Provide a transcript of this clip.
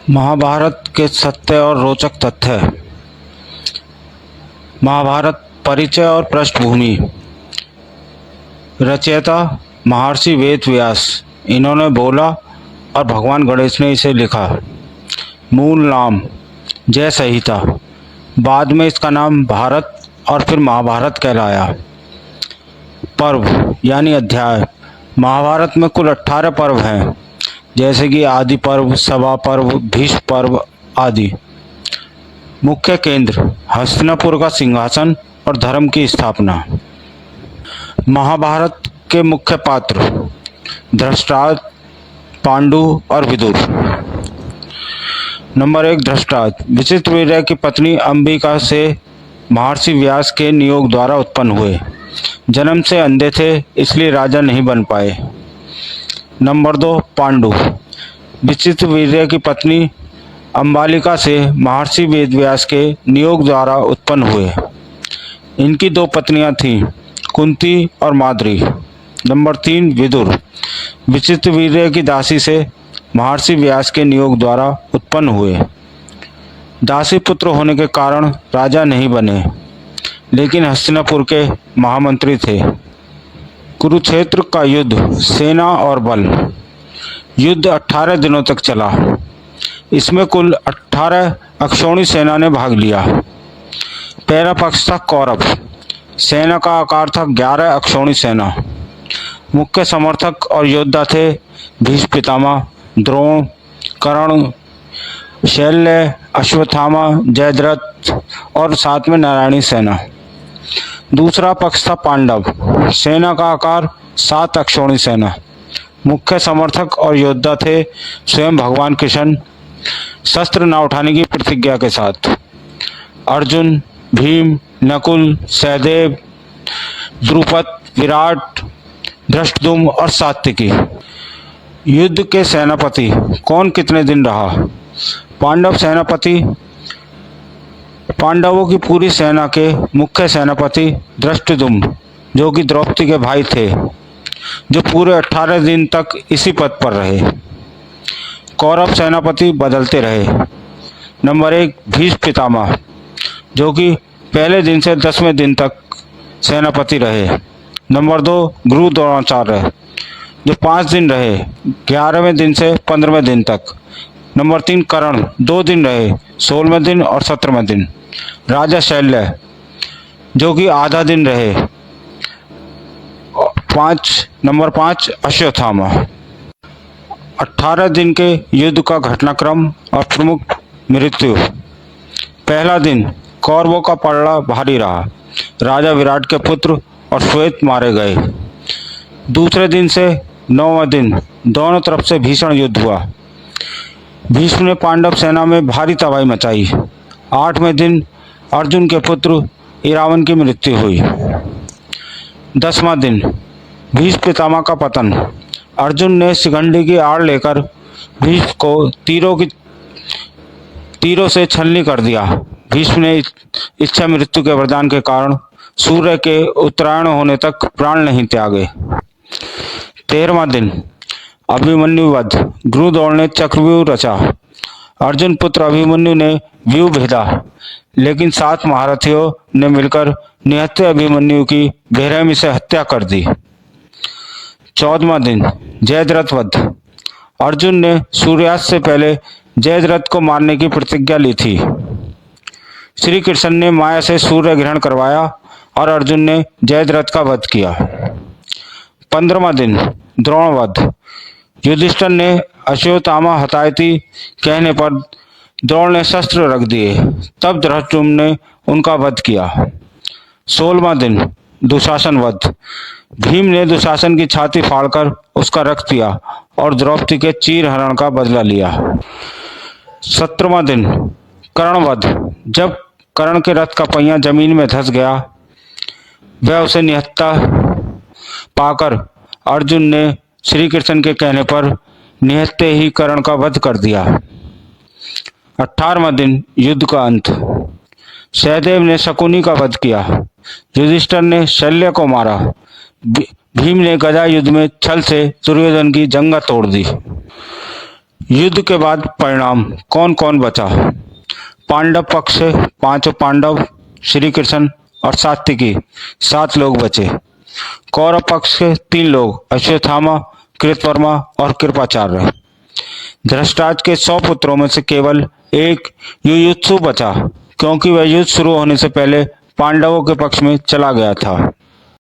महाभारत के सत्य और रोचक तथ्य। महाभारत परिचय और पृष्ठभूमि। रचयिता महर्षि वेद व्यास, इन्होंने बोला और भगवान गणेश ने इसे लिखा। मूल नाम जय संहिता, बाद में इसका नाम भारत और फिर महाभारत कहलाया। पर्व यानी अध्याय। महाभारत में कुल 18 पर्व हैं, जैसे कि आदि पर्व, सभा पर्व, भीष्म पर्व आदि। मुख्य केंद्र हस्तिनापुर का सिंहासन और धर्म की स्थापना। महाभारत के मुख्य पात्र धृतराष्ट्र, पांडु और विदुर। नंबर 1, धृतराष्ट्र विचित्रवीर्य की पत्नी अंबिका से महर्षि व्यास के नियोग द्वारा उत्पन्न हुए। जन्म से अंधे थे, इसलिए राजा नहीं बन पाए। नंबर 2, पांडु विचित्रवीर्य की पत्नी अंबालिका से महर्षि वेदव्यास के नियोग द्वारा उत्पन्न हुए। इनकी 2 पत्नियां थीं, कुंती और माद्री। नंबर 3, विदुर विचित्रवीर्य की दासी से महर्षि व्यास के नियोग द्वारा उत्पन्न हुए। दासी पुत्र होने के कारण राजा नहीं बने, लेकिन हस्तिनापुर के महामंत्री थे। कुरुक्षेत्र का युद्ध, सेना और बल। युद्ध 18 दिनों तक चला। इसमें कुल 18 अक्षौणी सेना ने भाग लिया। पहला पक्ष था कौरव। सेना का आकार था 11 अक्षौणी सेना। मुख्य समर्थक और योद्धा थे भीष्म पितामह, द्रोण, कर्ण, शल्य, अश्वत्थामा, जयद्रथ और साथ में नारायणी सेना। दूसरा पक्ष था पांडव। सेना का आकार 7 अक्षौणी सेना। मुख्य समर्थक और योद्धा थे स्वयं भगवान कृष्ण, शस्त्र न उठाने की प्रतिज्ञा के साथ। अर्जुन, भीम, नकुल, सहदेव, द्रुपद, विराट, धृष्टद्युम्न और सात्यकी। युद्ध के सेनापति कौन कितने दिन रहा? पांडव सेनापति। पांडवों की पूरी सेना के मुख्य सेनापति धृष्टद्युम्न, जो कि द्रौपदी के भाई थे, जो पूरे 18 दिन तक इसी पद पर रहे। कौरव सेनापति बदलते रहे। नंबर 1, भीष्म पितामह, जो कि पहले दिन से 10वें दिन तक सेनापति रहे। नंबर 2, गुरु द्रोणाचार्य, जो 5 दिन रहे, 11वें दिन से 15वें दिन तक। नंबर 3, कर्ण, 2 दिन रहे, 16वें दिन और 17वें दिन। राजा शल्य, जो कि आधा दिन रहे। नंबर 5, अश्वत्थामा। 18 दिन के युद्ध का घटनाक्रम और प्रमुख मृत्यु। पहला दिन कौरवों का पलड़ा भारी रहा। राजा विराट के पुत्र और श्वेत मारे गए। दूसरे दिन से 9वें दिन दोनों तरफ से भीषण युद्ध हुआ। भीष्म ने पांडव सेना में भारी तबाही मचाई। 8वें दिन अर्जुन के पुत्र इरावन की मृत्यु हुई। 10वां दिन भीष्म पितामह का पतन। अर्जुन ने शिखंडी की आड़ लेकर भीष्म को तीरों से छलनी कर दिया। भीष्म ने इच्छा मृत्यु के वरदान के कारण सूर्य के उत्तरायण होने तक प्राण नहीं त्यागे। 13वां दिन अभिमन्यु वध। गुरु द्रोण ने चक्रव्यूह रचा। अर्जुन पुत्र अभिमन्यु ने व्यूह भेदा, लेकिन 7 महारथियों ने मिलकर निहत्थे अभिमन्यु की बेरहमी से हत्या कर दी। 14वां दिन जयद्रथ वध। अर्जुन ने सूर्यास्त से पहले जयद्रथ को मारने की प्रतिज्ञा ली थी। श्री कृष्ण ने माया से सूर्य ग्रहण करवाया और अर्जुन ने जयद्रथ का वध किया। 15वां दिन द्रोण वध। युधिष्ठिर ने अश्वत्थामा हतायती कहने पर द्रोण ने शस्त्र रख दिए, तब धृष्टद्युम्न ने उनका वध किया। 16वां दिन दुशासन वध। भीम ने दुशासन की छाती फाड़कर उसका रक्त पिया और द्रौपदी के चीर हरण का बदला लिया। 17वां दिन कर्ण वध। जब कर्ण के रथ का पहिया जमीन में धंस गया, वह उसे निहत्था पाकर अर्जुन ने श्री कृष्ण के कहने पर निहत्थे ही कर्ण का वध कर दिया। 18वां दिन युद्ध का अंत। सहदेव ने शकुनी का वध किया। युधिष्ठिर ने शल्य को मारा। भीम ने गदा युद्ध में छल से दुर्योधन की जंगा तोड़ दी। युद्ध के बाद परिणाम कौन कौन बचा? पांडव पक्ष से 5 पांडव, श्री कृष्ण और सात्विकी 7 लोग बचे। कौरव पक्ष के 3 लोग, अश्वत्थामा, कृतवर्मा और कृपाचार्य। धृतराष्ट्र के 100 पुत्रों में से केवल एक युयुत्सु बचा, क्योंकि वह युद्ध शुरू होने से पहले पांडवों के पक्ष में चला गया था।